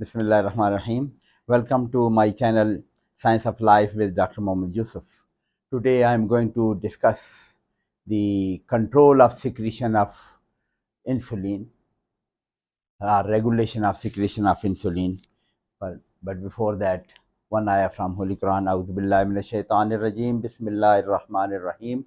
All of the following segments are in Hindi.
Bismillahirrahmanirrahim. Welcome to my channel Science of Life with Dr. Mohammed Yousaf. Today I am going to discuss the control of secretion of insulin, regulation of secretion of insulin. But before that, one ayah from Holy Quran, A'udhu Billahi Minash Shaitanir Rajim, Bismillahir Rahmanir Rahim.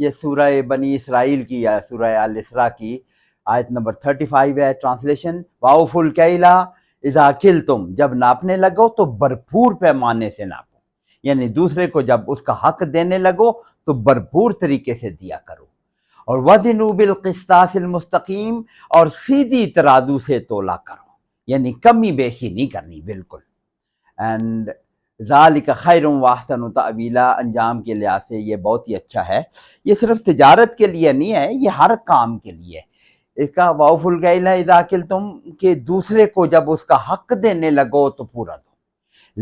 ये सूरह बनी इसराइल की या सूरह अल इसरा की आयत नंबर 35 है. ट्रांसलेशन, वाउफुल कैला इज़ा किल्तुम, जब नापने लगो तो भरपूर पैमाने से नापो, यानी दूसरे को जब उसका हक देने लगो तो भरपूर तरीके से दिया करो. और वज़िनु बिल मुस्तकीम, और सीधी तराजू से तोला करो, यानी कमी बेशी नहीं करनी बिल्कुल. एंड ज़ालिका खैरुन व अहसनु तअवीला, अंजाम के लिहाज से ये बहुत ही अच्छा है. ये सिर्फ तिजारत के लिए नहीं है, ये हर काम के लिए. इसका वाउफुल कैला इज़ा किल्तुम के दूसरे को जब उसका हक देने लगो तो पूरा दो.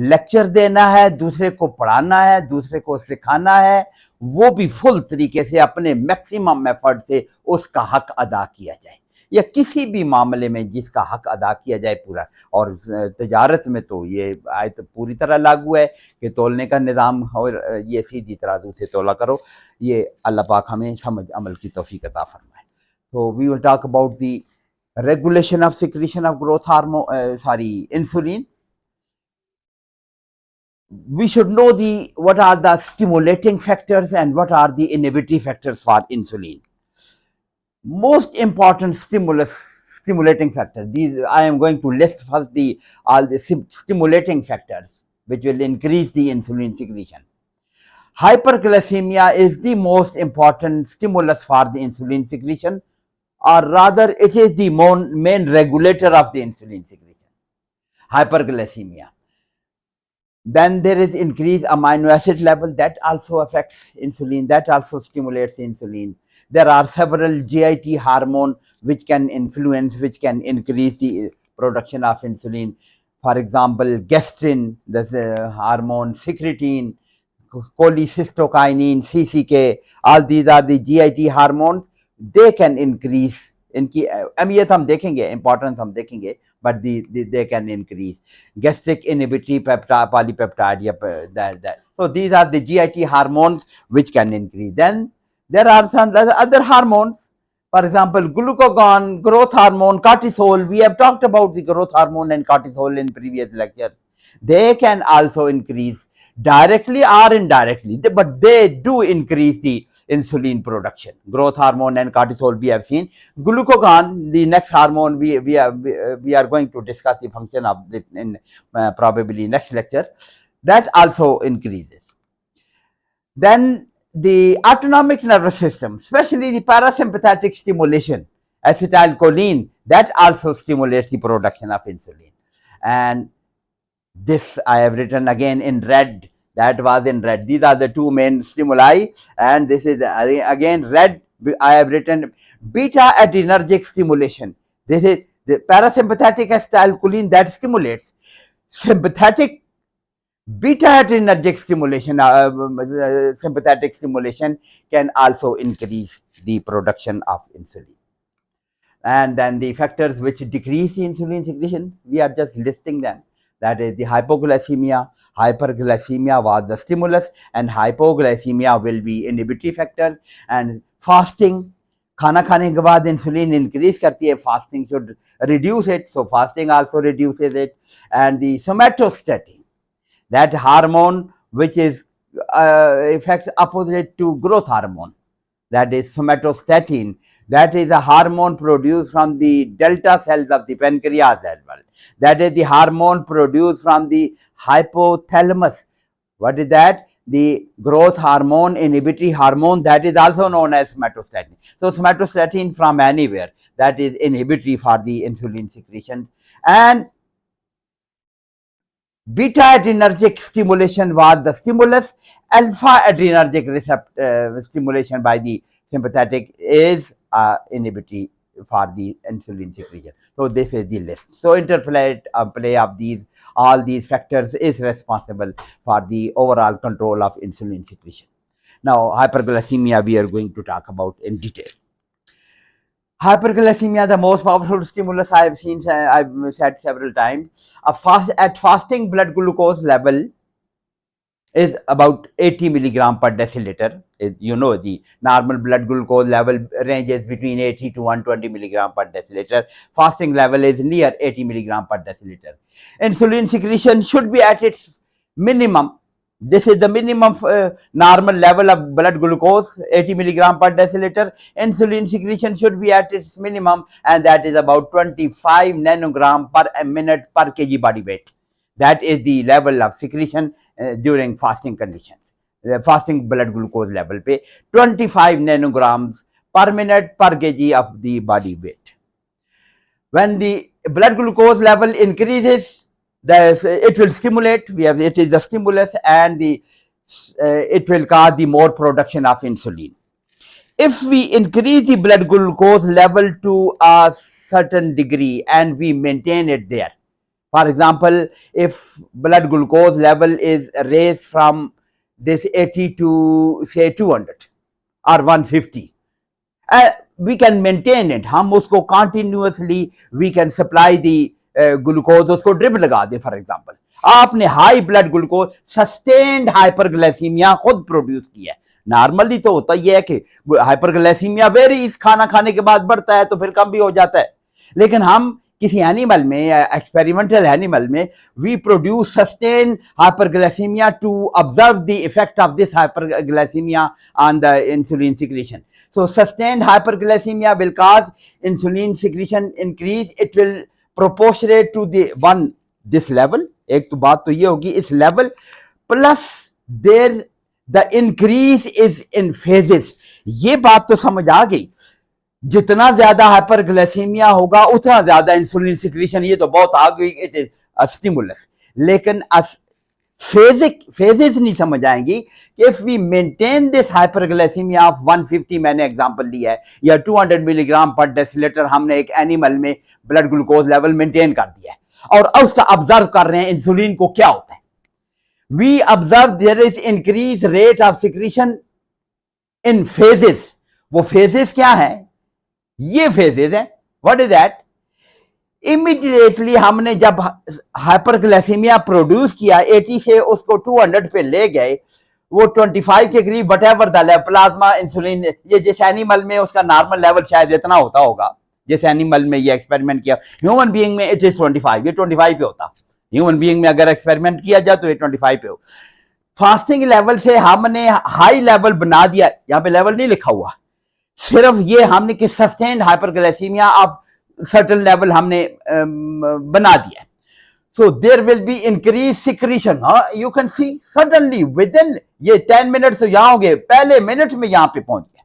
लेक्चर देना है, दूसरे को पढ़ाना है, दूसरे को सिखाना है, वो भी फुल तरीके से अपने मैक्सिमम एफर्ट से उसका हक अदा किया जाए, या किसी भी मामले में जिसका हक अदा किया जाए पूरा. और तिजारत में तो ये आयत पूरी तरह लागू है कि तोलने का निज़ाम और ये सीधी तराजू से तोला करो. ये अल्लाह पाक हमें समझ अमल की तौफीक अता फरमाए. तो we will talk about the regulation of secretion of growth hormone, insulin. We should know what are the stimulating factors and what are the inhibitory factors for insulin. Most important stimulating factors. These I am going to list first all the stimulating factors which will increase the insulin secretion. Hyperglycemia is the most important stimulus for the insulin secretion, or rather it is the main regulator of the insulin secretion. Hyperglycemia. Then there is increased amino acid level, that also affects insulin, that also stimulates insulin. There are several GIT hormones which can influence, which can increase the production of insulin. For example, gastrin, the hormone, secretin, cholecystokinin, CCK, all these are the GIT hormones. They can increase इनकी अहमियत हम देखेंगे, इंपॉर्टेंस हम देखेंगे, but they can increase. Gastric inhibitory polypeptide, that. So these are the GIT hormones which can increase. Then there are some other hormones. For example, glucagon, growth hormone, cortisol. We have talked about the growth hormone and cortisol in previous lectures. They can also increase directly or indirectly, but they do increase the insulin production. Growth hormone and cortisol we have seen. Glucagon, the next hormone, we are going to discuss the function of it in probably next lecture. That also increases. Then the autonomic nervous system, especially the parasympathetic stimulation, acetylcholine, that also stimulates the production of insulin. And this I have written again in red. That was in red. These are the two main stimuli, and this is again red. I have written beta adrenergic stimulation. This is the parasympathetic acetylcholine that stimulates. Sympathetic beta adrenergic stimulation, sympathetic stimulation can also increase the production of insulin. And then the factors which decrease the insulin secretion, we are just listing them. That is the hypoglycemia. Hyperglycemia was the stimulus, and hypoglycemia will be inhibitory factor. And fasting, खाना खाने के बाद इंसुलिन इंक्रीज करती है, fasting should reduce it, so fasting also reduces it. And the somatostatin, that hormone which is affects opposite to growth hormone, that is somatostatin. That is a hormone produced from the delta cells of the pancreas as well. That is the hormone produced from the hypothalamus. What is that? The growth hormone, inhibitory hormone, that is also known as somatostatin. So somatostatin from anywhere, that is inhibitory for the insulin secretion. And beta adrenergic stimulation was the stimulus. Alpha adrenergic receptor stimulation by the sympathetic is inhibitory for the insulin secretion. So this is the list. So interplay play of all these factors is responsible for the overall control of insulin secretion. Now, hyperglycemia we are going to talk about in detail. Hyperglycemia, the most powerful stimulus I have seen, I've said several times. At fasting blood glucose level is about 80 milligram per deciliter. You know, the normal blood glucose level ranges between 80 to 120 milligram per deciliter. Fasting level is near 80 milligram per deciliter. Insulin secretion should be at its minimum. This is the minimum normal level of blood glucose, 80 milligram per deciliter. Insulin secretion should be at its minimum, and that is about 25 nanogram per minute per kg body weight. That is the level of secretion during fasting conditions. Fasting blood glucose level पे 25 nanograms per minute per kg of the body weight. When the blood glucose level increases, it will stimulate. It is the stimulus, and it will cause the more production of insulin. If we increase the blood glucose level to a certain degree and we maintain it there, for example, if blood glucose level is raised from this 80 to say 200 or 150, we can maintain it. हम उसको continuously we can supply the glucose, उसको ड्रिप लगा दे. फॉर एग्जाम्पल, आपने high blood glucose sustained hyperglycaemia खुद प्रोड्यूस किया है. नॉर्मली तो होता ही है कि हाइपरग्लाइसीमिया वेरीज, खाना खाने के बाद बढ़ता है तो फिर कम भी हो जाता है. लेकिन हम किसी एनिमल में या एक्सपेरिमेंटल एनिमल में we produce sustain hyperglycemia to observe the effect of this hyperglycemia on the insulin secretion. So sustained hyperglycemia will cause insulin secretion increase. It will proportionate to this level. एक तो बात तो ये होगी इस level plus there the increase is in phases. ये बात तो समझ आ गई. जितना ज्यादा हाइपरग्लाइसीमिया होगा उतना ज्यादा इंसुलिन सिक्रीशन. ये तो बहुत आ गई. It is a stimulus. लेकिन फेजेस नहीं समझ आएंगी कि if we maintain this hyperglycaemia of 150, मैंने एग्जांपल लिया है, या 200 मिलीग्राम पर डेसिलीटर हमने एक एनिमल में ब्लड ग्लूकोज लेवल मेंटेन कर दिया है और उसका ऑब्जर्व कर रहे हैं इंसुलिन को क्या होता है. We observe there is increase rate of secretion in phases. वो फेजेस क्या है? ये फेजेस है. What is that? इमीडिएटली हमने जब हाइपरग्लाइसीमिया प्रोड्यूस किया 80 से उसको 200 पे ले गए, वो 25 के करीब what ever the plasma insulin, ये जिस एनिमल में उसका नॉर्मल लेवल शायद इतना होता होगा, जिस एनिमल में ये एक्सपेरिमेंट किया. ह्यूमन बीइंग में इट इज 25, ये 25 पे होता. ह्यूमन बीइंग में अगर एक्सपेरिमेंट किया जाए तो ये 25 पे हो. फास्टिंग लेवल से हमने हाई लेवल बना दिया. यहाँ पे लेवल नहीं लिखा हुआ, सिर्फ ये हमने कि sustained hyperglycaemia of certain level हमने बना दिया. So there will be increase secretion. You can see suddenly within ये 10 मिनट से यहां हो गए, पहले मिनट में यहां पे पहुंच गया.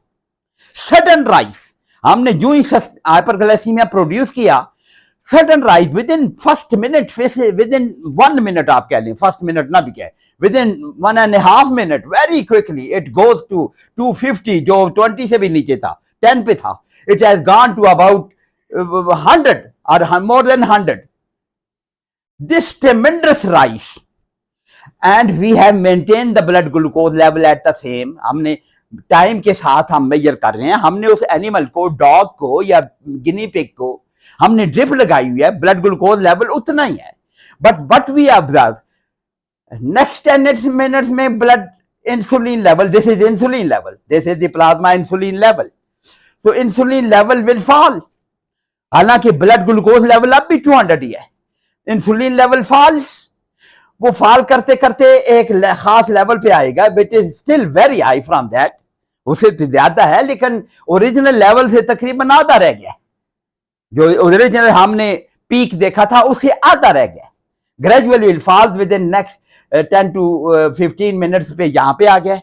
Sudden rise. हमने जो ही हाइपरग्लाइसीमिया प्रोड्यूस किया, sudden rise within first minute, within 1 minute आप कह लें, फर्स्ट मिनट ना भी कह, within 1.5 minute very quickly it goes to 250, जो 20 से भी नीचे था, 10 पे था. It has gone to about 100 or more than 100. This tremendous rise, and we have maintained the blood glucose level at the same. हमने टाइम के साथ हम मेजर कर रहे हैं. हमने उस एनिमल को, डॉग को या गिनी पिग को हमने ड्रिप लगाई हुई है, ब्लड ग्लूकोज लेवल उतना ही है. But we observe next 10 minutes में blood insulin level, this is insulin level, this is the plasma insulin level. So insulin level will fall. हालांकि ब्लड ग्लूकोज लेवल अब भी 200 ही है. Insulin level falls. वो फॉल करते करते एक खास लेवल पे आएगा, but is still very high from that. उससे तो ज्यादा है, लेकिन ओरिजिनल लेवल से तकरीबन आधा रह गया. जो ओरिजिनल हमने पीक देखा था उससे आधा रह गया. Gradually it falls with in next 10 to 15 minutes पे यहां पे आ गया.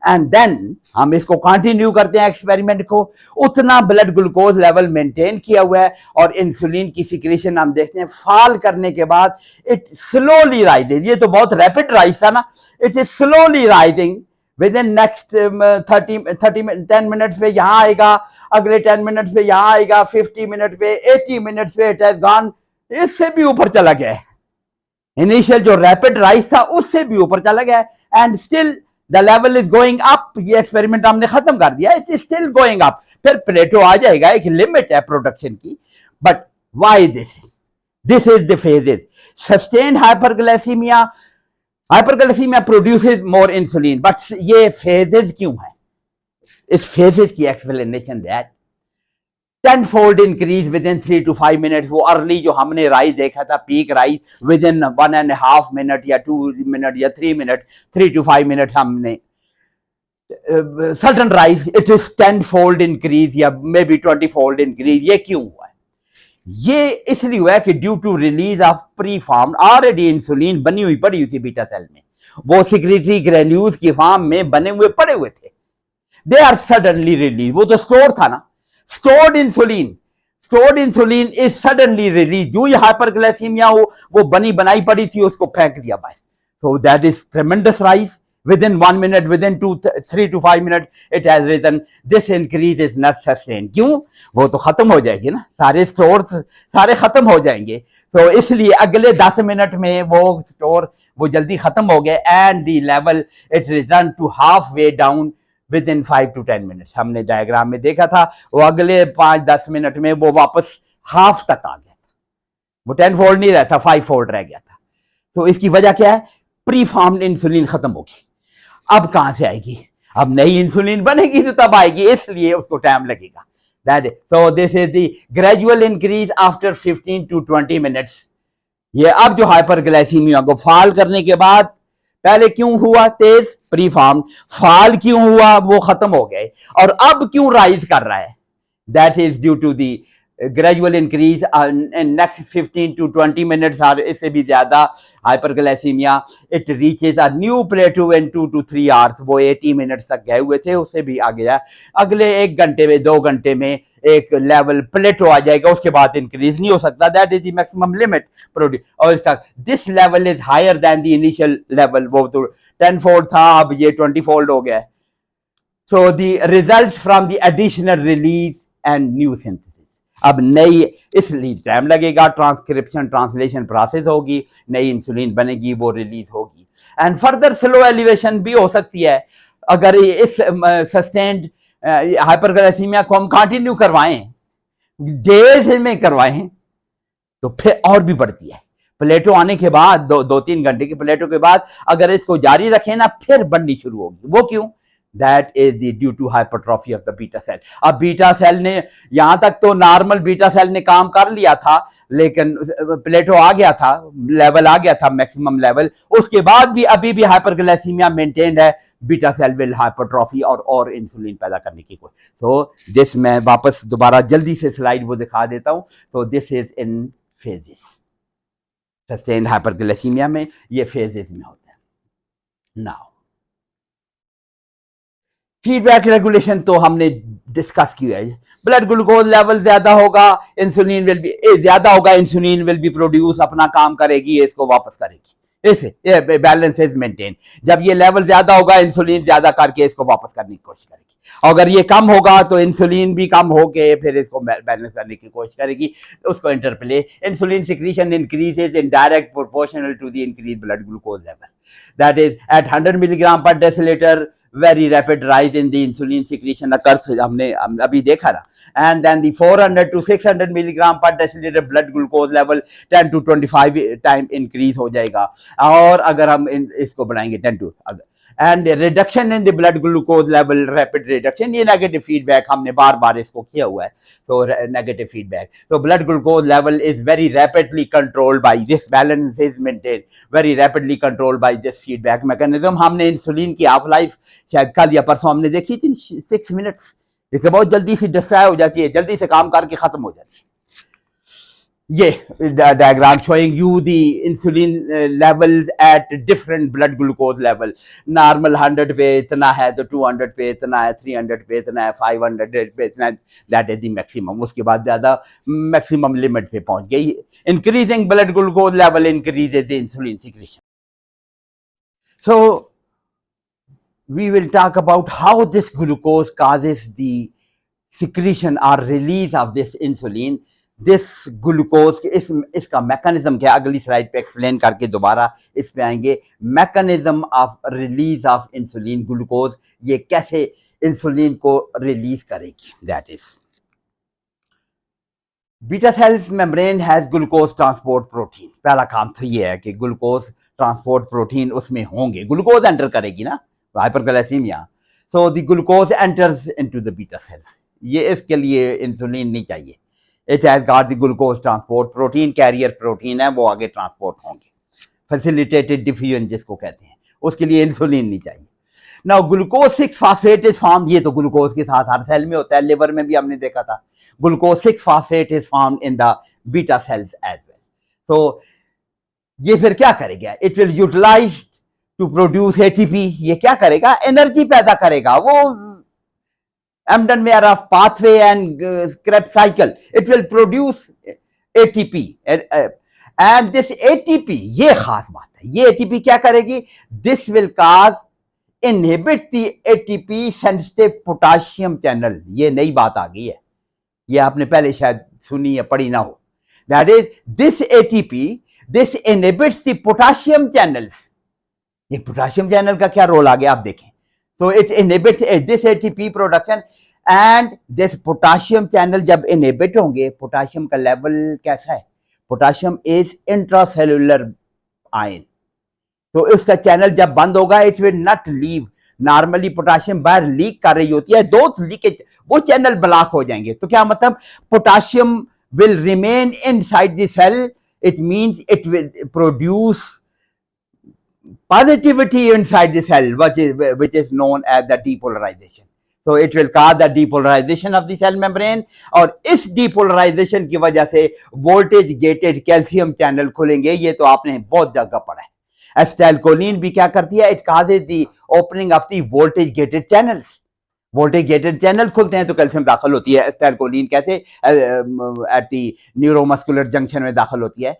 एंड देन हम इसको कंटिन्यू करते हैं एक्सपेरिमेंट को. उतना ब्लड ग्लूकोज लेवल मेंटेन किया हुआ है और इंसुलिन की सिक्रीशन हम देखते हैं फॉल करने के बाद इट स्लोली राइजिंग. ये तो बहुत रैपिड राइज था ना. It is slowly rising with in next 10 minutes पे यहां आएगा, अगले 10 मिनट्स पे यहां आएगा, 50 मिनट पे, 80 मिनट्स पे इट हैज गॉन, इससे भी ऊपर चला गया है. इनिशियल जो रैपिड राइज था उससे भी ऊपर चला गया. And still the level is going up, ये एक्सपेरिमेंट हमने खत्म कर दिया, it is still going up, फिर प्लेटो आ जाएगा, एक लिमिट है प्रोडक्शन की. But why this is the phases. Sustain hyperglycaemia produces more insulin, but ये फेजेस क्यों है? इस फेजेस की explanation that tenfold increase with in 3 to 5 minute. वो अर्ली जो हमने राइज देखा था, peak rise within 1.5 minute या 2 मिनट या 3 मिनट, 3 to 5 मिनट हमने certain rise, it is 10-fold increase या मे बी 20-fold इंक्रीज. ये क्यों हुआ है? ये इसलिए हुआ है कि due to release of pre form already insulin बनी हुई पड़ी हुई थी बीटा सेल में, वो सिक्रेटरी ग्रेन्यूल्स की फॉर्म में बने हुए पड़े हुए थे. They are suddenly release. वो तो स्टोर था ना, stored insulin is suddenly release. जो ये हाइपरग्लाइसीमिया हो, वो बनी बनाई पड़ी थी, उसको फेंक दिया बाहर. So that is ट्रेमेंडस rise within 1 minute, within 3 to 5 minutes it has risen. This increase is not sustained. क्यों? वो तो खत्म हो जाएगी ना, सारे स्टोर्स सारे खत्म हो जाएंगे. तो इसलिए अगले 10 मिनट में वो स्टोर वो जल्दी खत्म हो गए, and the level it return to half way down within 5 to 10 minutes. हमने डायग्राम में देखा था, वो अगले 5-10 मिनट में वो वापस हाफ तक आ गया था. वो 10-fold नहीं रहता, 5-fold रह गया था. तो इसकी वजह क्या है? प्री फॉर्म्ड इंसुलिन खत्म होगी. अब कहां से आएगी? अब नई इंसुलिन बनेगी तो तब आएगी, इसलिए उसको टाइम लगेगा. That is so this is the gradual increase after 15 to 20 minutes. ये अब जो हाइपरग्लाइसीमिया को फॉल करने के बाद, पहले क्यों हुआ तेज? Pre form. फॉल क्यों हुआ? वो खत्म हो गए. और अब क्यों राइज कर रहा है? That is due to the gradual increase in next 15 to 20 minutes और इससे भी ज्यादा hyperglycaemia. It reaches a new plateau in 2 to 3 hours. वो 80 मिनट्स तक गए हुए थे, उससे भी आगे जाए. अगले 1 घंटे में 2 घंटे में एक लेवल प्लेटो आ जाएगा, उसके बाद इंक्रीज नहीं हो सकता. That is the maximum limit produce. और इसका this level is higher than the initial level. वो तो 10-fold था, अब ये 20-fold हो गया. So the results from the additional release and new synthesis. अब नई, इसलिए टाइम लगेगा, ट्रांसक्रिप्शन ट्रांसलेशन प्रोसेस होगी, नई इंसुलिन बनेगी, वो रिलीज होगी. एंड फर्दर स्लो एलिवेशन भी हो सकती है अगर इस सस्टेन्ड हाइपरग्लाइसीमिया को हम कंटिन्यू करवाएं, डेज में करवाएं, तो फिर और भी बढ़ती है. प्लेटो आने के बाद 2-3 घंटे के प्लेटो के बाद अगर इसको जारी रखें ना, फिर बढ़नी शुरू होगी. वो क्यों? That is the due to hypertrophy of the beta cell. अब बीटा सेल ने, यहां तक तो नॉर्मल बीटा सेल ने काम कर लिया था, लेकिन प्लेटो आ गया था, लेवल आ गया था मैक्सिमम लेवल. उसके बाद भी अभी भी हाइपरग्लाइसीमिया मेंटेन्ड है. बीटा सेल विल हाइपरट्रॉफी और इंसुलिन पैदा करने की कोशिश. सो दिस मैं वापस दोबारा जल्दी से स्लाइड वो दिखा देता हूं. तो this is in phases. Sustained hyperglycaemia में ये फेजेस में होता है. नाउ फीडबैक रेगुलेशन तो हमने डिस्कस किया है. ब्लड ग्लूकोज लेवल ज्यादा होगा, इंसुलिन विल बी ज्यादा होगा, इंसुलिन विल बी प्रोड्यूस, अपना काम करेगी, इसको वापस करेगी. ऐसे बैलेंस इज मेंटेन. जब ये लेवल ज्यादा होगा, इंसुलिन ज्यादा करके इसको वापस करने की कोशिश करेगी. अगर ये कम होगा तो इंसुलिन भी कम होके फिर इसको बैलेंस करने की कोशिश करेगी. उसको interplay. Insulin secretion increases in direct proportional to the increase blood glucose level. That is at 100 milligram per decilitre very rapid rise in the insulin secretion occurs. हमने अभी देखा ना. And then the 400 to 600 milligram per deciliter blood glucose level 10 to 25 time increase हो जाएगा. और अगर हम इसको बढ़ाएंगे 10 to, and reduction in the blood glucose level, rapid reduction. ये negative feedback हमने बार बार इसको किया हुआ है. तो negative feedback. So blood glucose level is very rapidly controlled by this, balance is maintained very rapidly controlled by this feedback mechanism. हमने इंसुलिन की हाफ लाइफ शायद कल या परसों हमने देखी थी 6 मिनट्स. इससे बहुत जल्दी से डिस्ट्रॉय हो जाती है, जल्दी से काम करके खत्म हो जाती है. ये diagram showing you the insulin levels at different blood glucose level. Normal 100 पे इतना है, तो 200 पे इतना है, 300 पे इतना है, 500 पे इतना है. That is the maximum. उसके बाद ज्यादा मैक्सिमम लिमिट पे पहुंच गई. Increasing blood glucose level increases the insulin secretion. So we will talk about how this glucose causes the secretion or release of this insulin. This glucose के इसका मैकेनिज्म क्या, अगली स्लाइड पे एक्सप्लेन करके दोबारा इस पे आएंगे। Mechanism of release of insulin, glucose ये कैसे इंसुलिन को रिलीज करेगी। That is beta cells membrane has glucose transport protein. पहला काम तो ये है कि ग्लूकोज ट्रांसपोर्ट प्रोटीन उसमें होंगे, ग्लूकोज एंटर करेगी ना hyperglycaemia, so the glucose enters into the beta sales. ये इसके लिए इंसुलिन नहीं चाहिए, it has got the glucose transport protein, carrier protein है, वो आगे ट्रांसपोर्ट होंगे, फैसिलिटेटेड डिफ्यूजन जिसको कहते हैं, उसके लिए इंसुलिन नहीं चाहिए। Now glucose 6 phosphate is form, ये तो ग्लूकोज के साथ हर सेल में होता है, लिवर में भी हमने देखा था, glucose 6 phosphate is form in the beta cells as well. तो ये फिर क्या करेगा, it will utilise to produce ATP. ये क्या करेगा, एनर्जी पैदा करेगा, वो Embden Meyer of pathway and Krebs cycle, it will produce ATP and this ATP, ये खास बात है, ये एटीपी क्या करेगी, this will cause inhibit the ATP sensitive potassium channel. ये नई बात आ गई है, ये आपने पहले शायद सुनी या पढ़ी ना हो। That is this ATP, this inhibits the potassium channels. ये पोटाशियम चैनल का क्या रोल आ गया आप देखें, so it inhibits this ATP production and this potassium channel जब inhibit होंगे, पोटाशियम का लेवल कैसा है, पोटाशियम इज इंट्रासेलुलर आयन, तो इसका चैनल जब बंद होगा it will not leave. Normally potassium बाहर लीक कर रही होती है, दो लीकेज, वो चैनल ब्लॉक हो जाएंगे, तो क्या मतलब, potassium will remain inside the cell, it means it will produce positivity inside the cell, which is known as the depolarization. So it will cause the depolarization of the cell membrane, और इस depolarization की वजह से voltage gated calcium channel खुलेंगे। ये तो आपने बहुत जगह पढ़ा है। एसिटाइलकोलिन भी क्या करती है, it causes the opening of the voltage gated channels। Voltage gated channel खुलते हैं तो कैल्शियम दाखिल होती है। एसिटाइलकोलिन कैसे एट दी न्यूरोमस्कुलर जंक्शन में दाखिल होती है,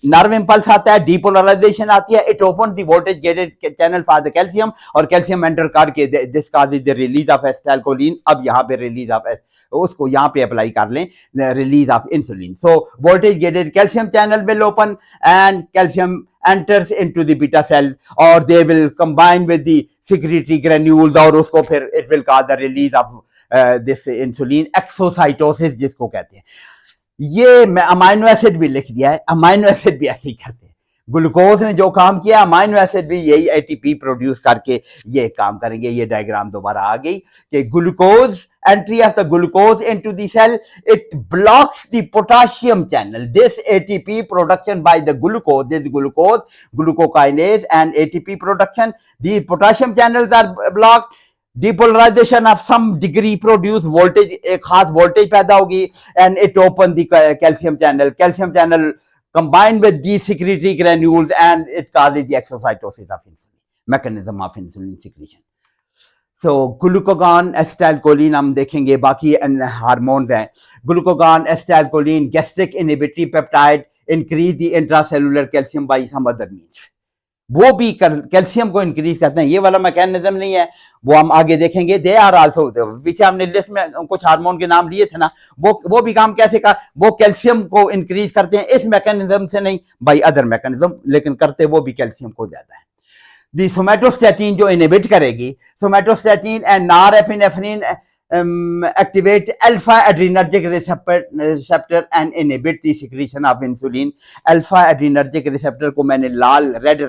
नर्व इंपल्स आता है, डीपोलराइजेशन आती है, it open the voltage gated channel for the calcium, और कैल्शियम एंटर करके this causes the release of acetylcholine. अब यहाँ पे रिलीज ऑफ, उसको यहाँ पे अप्लाई कर लें, release of insulin. So voltage gated calcium channel will open and calcium enters into the beta cell, or they will combine with the secretory granules, और उसको फिर it will cause the release of this insulin, exocytosis जिसको कहते हैं। ये अमाइनो एसिड भी लिख दिया है, अमाइनो एसिड भी ऐसे ही करते हैं। ग्लूकोज ने जो काम किया, अमाइनो एसिड भी यही एटीपी प्रोड्यूस करके ये काम करेंगे। ये डायग्राम दोबारा आ गई कि glucose, entry of the glucose into the cell, it blocks the potassium channel. This ATP production by the glucose, this glucose, glucokinase and ATP production, the potassium channels are blocked, depolarization of some degree produce voltage, एक खास voltage पैदा होगी, and it open the calcium channel combined with these secretory granules, and it causes the exocytosis of insulin, mechanism of insulin secretion. So glucagon, acetylcholine हम देखेंगे, बाकी हार्मोन्स हैं। Glucagon, acetylcholine, gastric inhibitory peptide, increase the intracellular calcium by some other means, वो भी कैल्शियम को इंक्रीज करते हैं। ये वाला मैकेनिज्म नहीं है, वो हम आगे देखेंगे। दे आर आल्सो, पीछे हमने लिस्ट में कुछ हार्मोन के नाम लिए थे ना, वो भी काम कैसे का, वो कैल्शियम को इंक्रीज करते हैं, इस मैकेनिज्म से नहीं, बाय अदर मैकेनिज्म, लेकिन करते वो भी कैल्शियम को ज्यादा है। दी सोमेटोस्टैटिन जो इनहिबिट करेगी, somatostatin and norepinephrine activate alpha adrenergic receptor and inhibit the secretion of insulin. Alpha adrenergic receptor को मैंने लाल रेड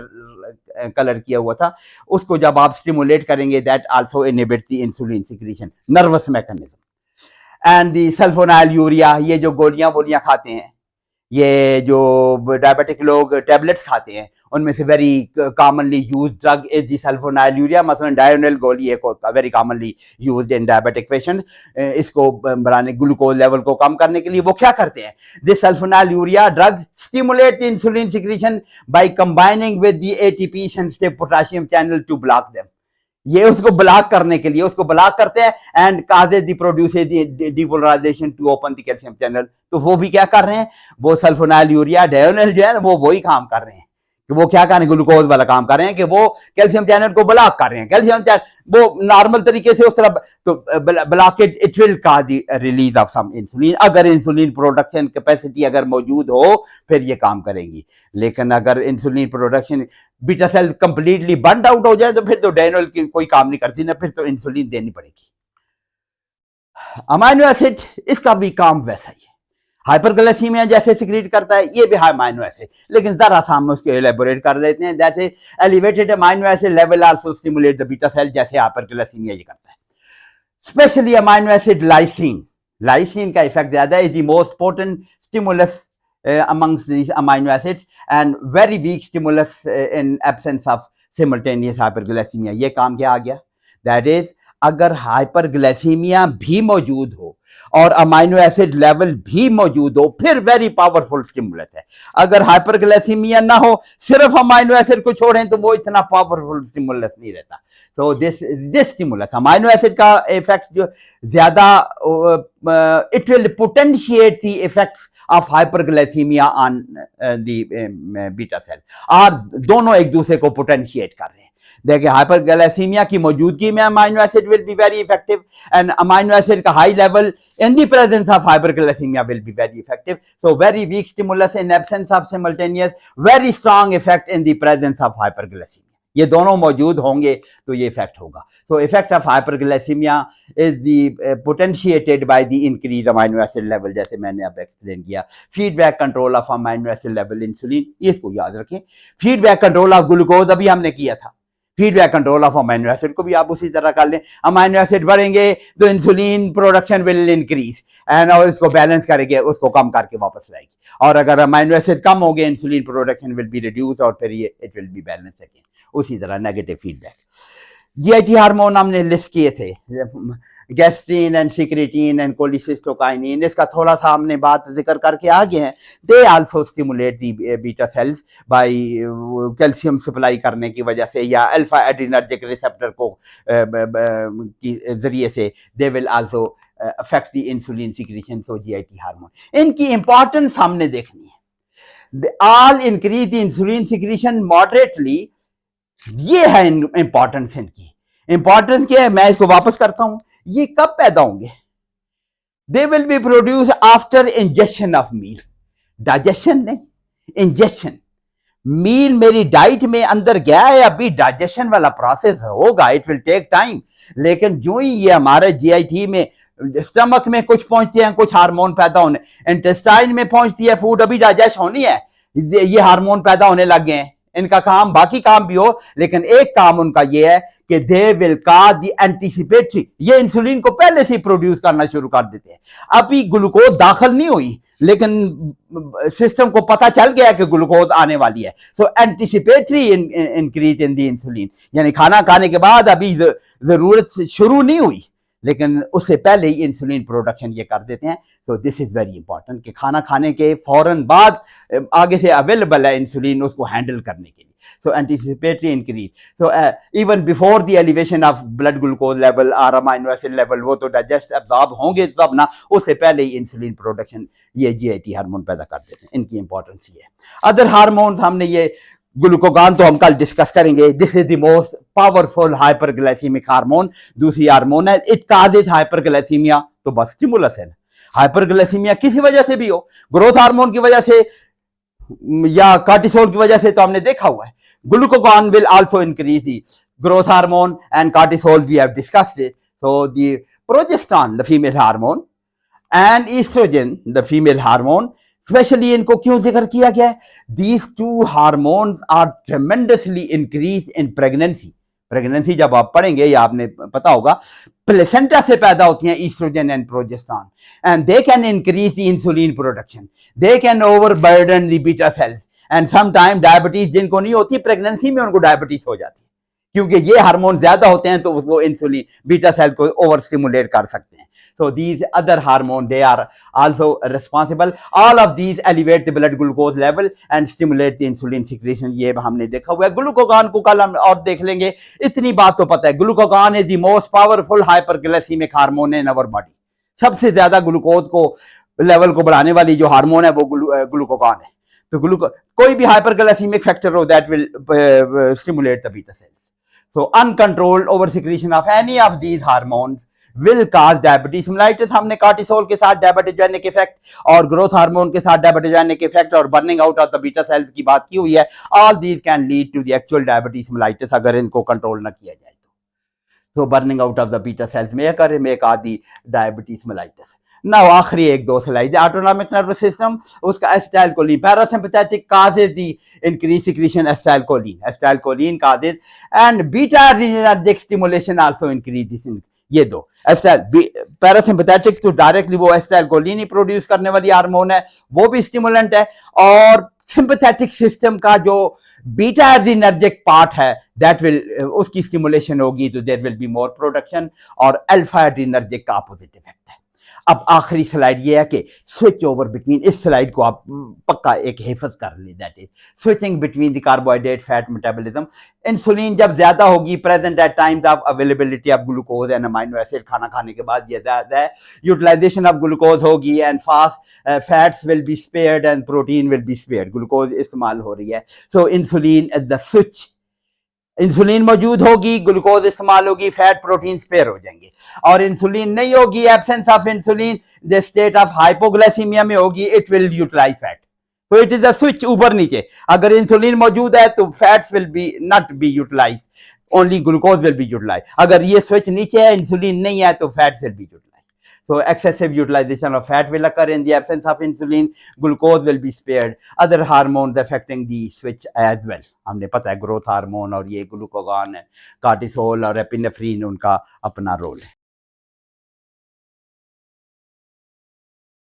कलर किया हुआ था, उसको जब आप स्टिमुलेट करेंगे, that also inhibit the insulin secretion, nervous mechanism. And the sulfonyl urea, ये जो गोलियां खाते हैं, ये जो डायबिटिक लोग टैबलेट्स खाते हैं, उनमें से very commonly use drug is the sulfonyl urea. मसलन डायोनिल गोली एक very commonly used in diabetic patient, इसको बढ़ाने, ग्लूकोज लेवल को कम करने के लिए वो क्या करते हैं, this sulphonylurea drug stimulate insulin secretion by combining with the ATP sensitive potassium channel to block them. ये उसको ब्लॉक करने के लिए उसको ब्लॉक करते हैं, and causes the produces depolarisation to open the calcium channel. तो वो भी क्या कर रहे हैं, वो सल्फोनाइल यूरिया, डायोनिल जो है वो वही काम कर रहे हैं कि वो क्या कर रहे हैं, ग्लूकोज वाला काम कर रहे हैं कि वो कैल्शियम चैनल को ब्लॉक कर रहे हैं। कैल्शियम चैनल वो नॉर्मल तरीके से उस तरह तो ब्लॉकेज इट विल का the release of some insulin. अगर इंसुलिन प्रोडक्शन कैपेसिटी अगर मौजूद हो फिर ये काम करेंगी, लेकिन अगर insulin production beta cell completely burn out हो जाए तो फिर तो डेनोल की कोई काम नहीं करती ना, फिर तो इंसुलिन देनी पड़ेगी। अमाइनो एसिड इसका भी काम वैसा ही है, हाइपरग्लाइसीमिया जैसे सिक्रीट करता है, ये भी अमाइनो एसिड, लेकिन जरा सा हम उसको एलेबोरेट कर लेते हैं। जैसे elevated amino acid level also stimulate the beta cell, जैसे हाइपरग्लाइसीमिया ये करता है। Specially amino acid lysine, lysine का इफेक्ट ज्यादा है, is the most potent stimulus amongst these amino acids and very weak stimulus in absence of simultaneous hyperglycemia। ये काम क्या आ गया, दैट इज अगर हाइपरग्लाइसीमिया भी मौजूद हो और अमाइनो एसिड लेवल भी मौजूद हो फिर वेरी पावरफुल स्टिमुलस है। अगर हाइपरग्लाइसीमिया ना हो सिर्फ अमाइनो एसिड को छोड़ें तो वो इतना पावरफुल स्टिमुलस नहीं रहता। तो दिस स्टिमुलस अमाइनो एसिड का इफेक्ट जो ज्यादा it will potentiate the effects of hyperglycaemia on the beta cell, और दोनों एक दूसरे को पोटेंशिएट कर रहे हैं। देखिए हाइपरग्लाइसीमिया की मौजूदगी में amino acid will be very effective and amino acid का high level in the presence of hyperglycaemia will be very effective. So very weak stimulus in absence of simultaneous, very strong effect in the presence of hyperglycaemia. ये दोनों मौजूद होंगे तो ये इफेक्ट होगा। So effect of hyperglycemia is the potentiated by the increased amino acid level, जैसे मैंने अब एक्सप्लेन किया। Feedback control of amino acid level insulin, इसको याद रखें। फीडबैक कंट्रोल ऑफ ग्लूकोज अभी हमने किया था, feedback control of amino acid को भी आप उसी तरह कर लें। अमाइनो एसिड बढ़ेंगे तो insulin production will increase and और इसको बैलेंस करेंगे, उसको कम करके वापस लाएगी। और अगर अमाइनो एसिड कम हो गए insulin production will be reduce और फिर ये it will be balance again. उसी तरह नेगेटिव फीडबैक। जीआईटी हार्मोन हमने लिस्ट किए थे, gastrin and secretin and cholecystokinin, इसका थोड़ा सा हमने बात जिक्र करके आगे हैं। They also stimulate the beta cells by calcium supply करने की वजह से या अल्फा एड्रिनर्जिक रिसेप्टर को की जरिए से they will also affect the insulin secretion. So GIT hormone इनकी इंपॉर्टेंस हमने देखनी है। All increase the insulin secretion moderately, ये है इंपॉर्टेंस इनकी। इंपॉर्टेंस क्या है, मैं इसको वापस करता हूं। ये कब पैदा होंगे, they will be produce after injection of meal, digestion नहीं, इंजेक्शन। मील मेरी डाइट में अंदर गया है, अभी डाइजेशन वाला प्रोसेस होगा, इट विल टेक टाइम। लेकिन जो ही ये हमारे जीआईटी में स्टमक में कुछ पहुंचते हैं, कुछ हार्मोन पैदा होने, इंटेस्टाइन में पहुंचती है फूड, अभी डाइजेस्ट होनी है, ये हार्मोन पैदा होने लग गए हैं। इनका काम बाकी काम भी हो, लेकिन एक काम उनका ये है कि they will cause the anticipatory, ये इंसुलिन को पहले से प्रोड्यूस करना शुरू कर देते हैं। अभी ग्लूकोज दाखिल नहीं हुई लेकिन सिस्टम को पता चल गया कि ग्लूकोज आने वाली है। So anticipatory increase in the insulin, यानी खाना खाने के बाद अभी जरूरत शुरू नहीं हुई लेकिन उससे पहले ही इंसुलिन प्रोडक्शन ये कर देते हैं। So this is very important कि खाना खाने के फौरन बाद आगे से अवेलेबल है इंसुलिन उसको हैंडल करने के लिए। So anticipatory increase, so even before the elevation of blood glucose level और अमाइनो एसिड लेवल, वो तो डाइजेस्ट एब्जॉर्ब होंगे तब ना, उससे पहले ही इंसुलिन प्रोडक्शन ये जीआईटी हार्मोन पैदा कर देते हैं। इनकी इंपॉर्टेंस ये है। अदर हार्मोन हमने ये ग्लूकोगान तो हम कल डिस्कस करेंगे। This is the most powerful hyperglycaemic hormone. दूसरी हार्मोन है इट काजेज हाइपरग्लाइसीमिया, तो बस स्टिमुलस है। हाइपरग्लाइसीमिया किसी वजह से भी हो, ग्रोथ हार्मोन की वजह से या कार्टिसोल की वजह से, तो हमने देखा हुआ है। Glucagon will also increase the growth hormone and cortisol we have discussed it. So the progesterone the female hormone and oestrogen the female hormone, specially इनको क्यों जिक्र किया गया है? These two hormones are tremendously increase in pregnancy. Pregnancy जब आप पढ़ेंगे या आपने पता होगा, प्लेसेंटा से पैदा होती हैं oestrogen and progesterone and they can increase the insulin production, they can overburden the beta cells and some time diabetes जिनको नहीं होती प्रेगनेंसी में उनको डायबिटीज हो जाती है क्योंकि ये हार्मोन ज्यादा होते हैं तो वो इंसुलिन बीटा सेल को ओवर स्टिमुलेट कर सकते हैं। So these other hormones, they are also responsible. All of these elevate the blood glucose level and stimulate the insulin secretion. ये हमने देखा हुआ है। ग्लूकोगान को कल हम और देख लेंगे। इतनी बात तो पता है, ग्लूकोगान is the most powerful hyperglycemic hormone in our body. सबसे ज्यादा ग्लूकोज को लेवल को बढ़ाने वाली जो हार्मोन है वो ग्लूकोगान है। तो ग्लूकोज कोई भी hyperglycemic factor हो that will stimulate the beta cells. So uncontrolled over secretion of any of these hormones will cause diabetes mellitus. हमने कार्टिसोल के साथ डायबिटोजेनिक इफेक्ट और ग्रोथ हार्मोन के साथ डायबिटोजेनिक इफेक्ट और burning out of the beta cells की बात की हुई है. All these can lead to the actual diabetes mellitus अगर इनको कंट्रोल ना किया जाए तो burning out of the beta cells में कर में आदि डायबिटीज mellitus. ना आखिरी एक दो स्लाइड ऑटोनॉमिक नर्वस सिस्टम उसका acetylcholine parasympathetic causes the increased secretion acetylcholine causes and beta adrenergic stimulation also increase this in ये दो पैरासिम्पैथेटिक तो डायरेक्टली वो एसिटाइलकोलिन ही प्रोड्यूस करने वाली हार्मोन है, वो भी स्टिमुलेंट है, और सिंपैथेटिक सिस्टम का जो बीटा एड्रीनर्जिक पार्ट है दैट विल उसकी स्टिमुलेशन होगी तो there will be more production, और अल्फा एड्रीनर्जिक का अपोजिट इफेक्ट है. अब आखिरी स्लाइड ये है कि स्विच ओवर बिटवीन, इस स्लाइड को आप पक्का एक हिफज कर ले, that is switching between the carbohydrate fat metabolism. Insulin जब ज्यादा होगी present at times of availability of glucose and amino acid, खाना खाने के बाद ये ज्यादा है, यूटिलाइजेशन ऑफ ग्लूकोज होगी and fast fats will be spared and protein will be spared. Glucose इस्तेमाल हो रही है, so insulin is the switch. Insulin मौजूद होगी, ग्लूकोज इस्तेमाल होगी, फैट प्रोटीन स्पेयर हो जाएंगे. और इंसुलिन नहीं होगी, absence of insulin the state of hypoglycaemia में होगी, इट विल यूटिलाइज फैट. तो इट इज अ स्विच ऊपर नीचे. अगर इंसुलिन मौजूद है तो fats will be not be utilise, only glucose will be utilise. अगर ये स्विच नीचे है, इंसुलिन नहीं है, तो fats will be utilise. So excessive utilization of fat will occur in the absence of insulin. Glucose will be spared. Other hormones affecting the switch as well. हमने पता है ग्रोथ हार्मोन और ये ग्लूकागॉन है, कार्टिसोल और एपिनेफ्रीन उनका अपना रोल है.